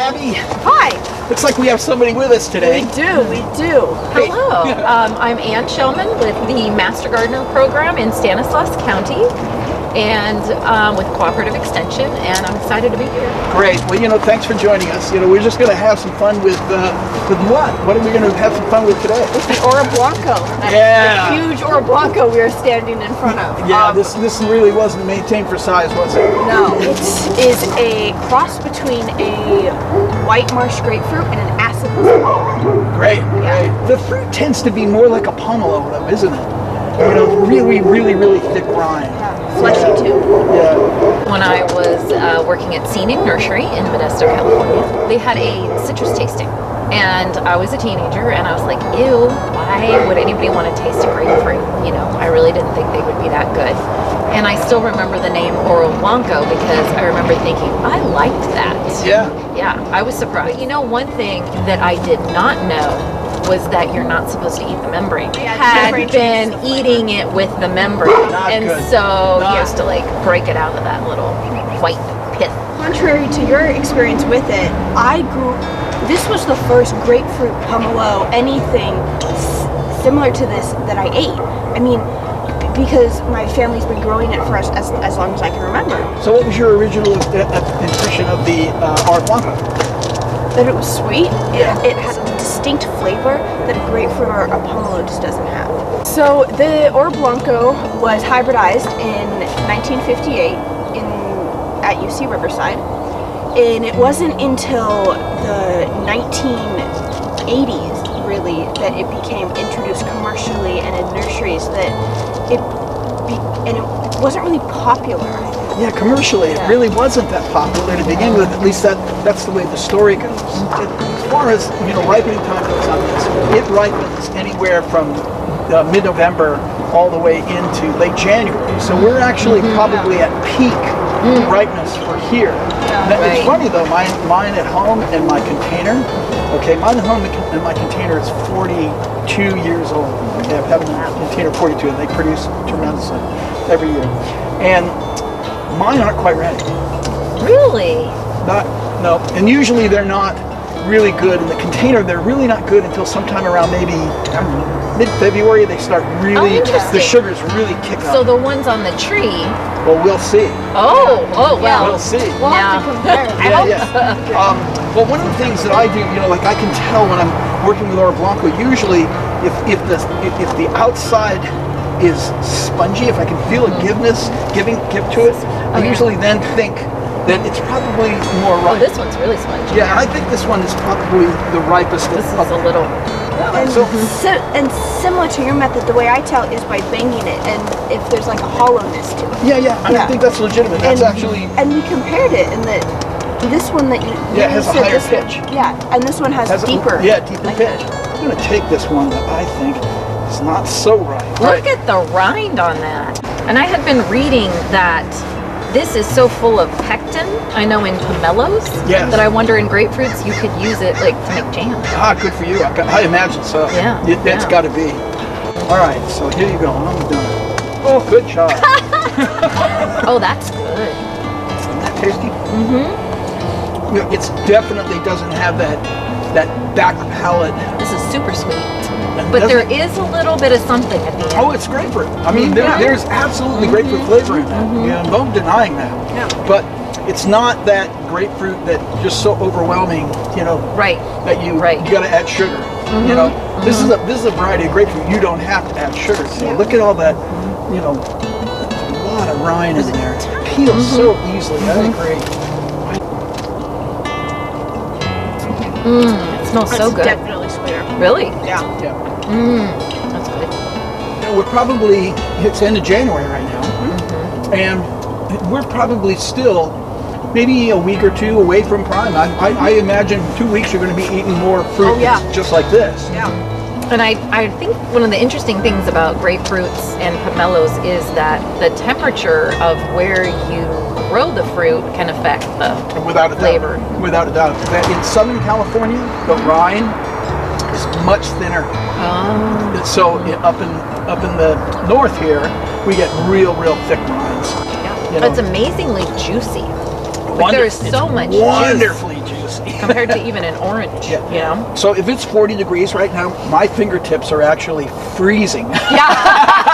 Abby. Hi. Looks like we have somebody with us today. We do. Hey. Hello, I'm Ann Shellman with the Master Gardener Program in Stanislaus County and with Cooperative Extension, and I'm excited to be here. Great. Well, thanks for joining us. We're just going to have some fun with what? What are we going to have some fun with today? With the Oro Blanco. Yeah. The huge Oro Blanco we are standing in front of. Yeah, this really wasn't maintained for size, was it? No, it is a cross between a white marsh grapefruit and an acid pomelo. Great. The fruit tends to be more like a pomelo, though, isn't it? Really, really, really thick rind. Fleshy too. Yeah. When I was working at Scenic Nursery in Modesto, California, they had a citrus tasting. And I was a teenager, and I was like, ew, why would anybody want to taste a grapefruit? I really didn't think they would be that good. And I still remember the name Oro Blanco because I remember thinking, I liked that. Yeah. Yeah, I was surprised. One thing that I did not know was that you're not supposed to eat the membrane. I had been eating it with the membrane. Not and good. so you used to break it out of that little white pith. Contrary to your experience with it, this was the first grapefruit pomelo, anything similar to this that I ate. I mean, because my family's been growing it for us as long as I can remember. So what was your original impression of the Oro Blanco? That it was sweet. It has a distinct flavor that a grapefruit or a pomelo just doesn't have. So the Oro Blanco was hybridized in 1958 at UC Riverside, and it wasn't until the 1980s really that it became introduced commercially and in nurseries that it wasn't really popular. Yeah, commercially, it really wasn't that popular to begin with. At least that's the way the story goes. As far as ripening time goes on this, it ripens anywhere from mid-November all the way into late January. So we're actually probably at peak ripeness for here. It's funny though, mine at home and my container. Okay, mine at home and my container is 42 years old. Okay, I've had a container 42, and they produce tremendously every year. And mine aren't quite ready. Really? No. And usually they're not really good in the container. They're really not good until sometime around maybe, I don't know, mid-February. They start really, the sugars really kick up. So the ones on the tree. Well, we'll see. Oh, well. We'll see. We'll have to compare. Well, one of the things that I do, I can tell when I'm working with Oro Blanco, usually if the outside is spongy, if I can feel a give to it, I usually then think that it's probably more ripe. Oh, this one's really spongy. Yeah, I think this one is probably the ripest. This is a little. And similar to your method, the way I tell is by banging it, and if there's like a hollowness to it. Yeah. I think that's legitimate. That's actually. And we compared it, and this one that it has a higher pitch. And this one has deeper. Deeper pitch. I'm going to take this one that I think is not so ripe. Look at the rind on that. And I had been reading that this is so full of pectin, I know in pomelos, that I wonder in grapefruits you could use it to make jam. Good for you. I imagine so. Yeah. It's got to be. All right, so here you go. I'm done. Oh, good job. Oh, that's good. Isn't that tasty? Mm-hmm. It definitely doesn't have that back palate. This is super sweet. But there is a little bit of something at the end. Oh, it's grapefruit. I mean, there's absolutely grapefruit flavor in that. No denying that. Yeah. But it's not that grapefruit that just so overwhelming, that you got to add sugar. This is a variety of grapefruit. You don't have to add sugar. So look at all that, a lot of rind in there. It peels so easily. I agree. It smells so good. Definitely sweeter. Really? Yeah. That's good. We're probably, it's end of January right now, and we're probably still maybe a week or two away from prime. I imagine 2 weeks you're going to be eating more fruit just like this. Yeah. And I think one of the interesting things about grapefruits and pomelos is that the temperature of where you grow the fruit can affect the flavor. Without a doubt. In Southern California, the rind is much thinner. Oh. So up in the north here, we get real thick rinds. Yeah. It's amazingly juicy. There is so much wonderfully juicy. compared to even an orange, Yeah. you know? So if it's 40 degrees right now, my fingertips are actually freezing. Yeah.